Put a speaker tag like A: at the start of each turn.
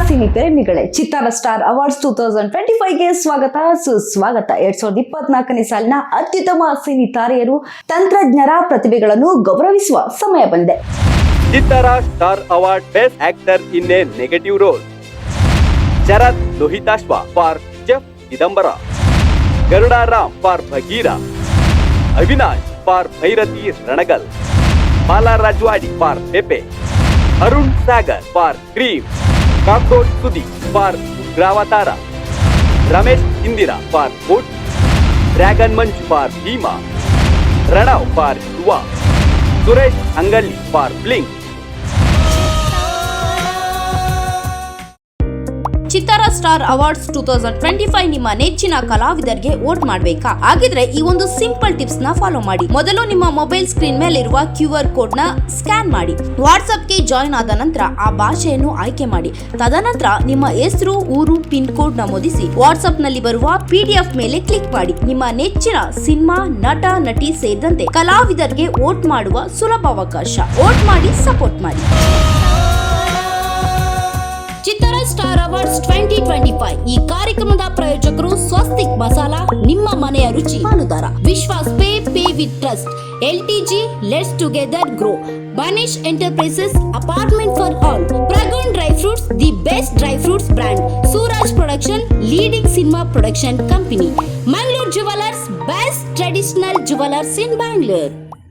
A: Cine ಪ್ರೇಮಿಗಳೇ, ಚಿತ್ತಾರ star awards 2025ಗೆ ಸ್ವಾಗತ ಸುಸ್ವಾಗತ. 2024ನೇ ಸಾಲಿನ ಅತ್ಯುತ್ತಮ ಸಿನಿ ತಾರೆಯರು, ತಂತ್ರಜ್ಞರ ಪ್ರತಿಭೆಗಳನ್ನು ಗೌರವಿಸುವ ಸಮಯ ಬಂದಿದೆ.
B: Chittara star award best actor in a negative role, Sharath Lohithaswa for chef Chidambara, Garuda Ram for Bagheera, Avinash for Bhairathi Ranagal, Bala Rajwadi for Pepe, Arun Sagar for cream, cockroach Sudeep for Ugravatara, Ramesh Indira for Kotee, dragon Manju for Bheema, Pranav for Yuva, Suresh Angalli for blink.
C: Chittara star awards 2025 ನಿಮ್ಮ ನೆಚ್ಚಿನ ಕಲಾವಿದರಿಗೆ ವೋಟ್ ಮಾಡಬೇಕಾ? ಹಾಗಿದ್ರೆ ಈ ಒಂದು ಸಿಂಪಲ್ ಟಿಪ್ಸ್ ನ ಫಾಲೋ ಮಾಡಿ. ಮೊದಲು ನಿಮ್ಮ ಮೊಬೈಲ್ ಸ್ಕ್ರೀನ್ ಮೇಲೆ ಇರುವ QR ಕೋಡ್ ನ ಸ್ಕ್ಯಾನ್ ಮಾಡಿ. ವಾಟ್ಸ್ಆಪ್ಗೆ ಜಾಯಿನ್ ಆದ ನಂತರ ಆ ಭಾಷೆಯನ್ನು ಆಯ್ಕೆ ಮಾಡಿ. ತದನಂತರ ನಿಮ್ಮ ಹೆಸರು, ಊರು, ಪಿನ್ ಕೋಡ್ ನಮೂದಿಸಿ ವಾಟ್ಸ್ಆಪ್ ನಲ್ಲಿ ಬರುವ PDF ಮೇಲೆ ಕ್ಲಿಕ್ ಮಾಡಿ. ನಿಮ್ಮ ನೆಚ್ಚಿನ ಸಿನಿಮಾ, ನಟ, ನಟಿ ಸೇರಿದಂತೆ ಕಲಾವಿದರಿಗೆ ವೋಟ್ ಮಾಡುವ ಸುಲಭ ಅವಕಾಶ. ವೋಟ್ ಮಾಡಿ, ಸಪೋರ್ಟ್ ಮಾಡಿ. ಚಿತ್ತಾರ ಸ್ಟಾರ್ ಅವಾರ್ಡ್ಸ್ 2025 ಈ ಕಾರ್ಯಕ್ರಮದ ಪ್ರಾಯೋಜಕರು ಸ್ವಸ್ತಿಕ್ ಮಸಾಲಾ, ನಿಮ್ಮ ಮನೆಯ ರುಚಿ ಪಾಲುದಾರ, Vishwas pay with trust, LTG let's together grow, Banish enterprises apartment for all, Pragun dry fruits the best dry fruits brand, Suraj production leading cinema production company, Mangaluru jewellers best traditional jewellers in Bangalore.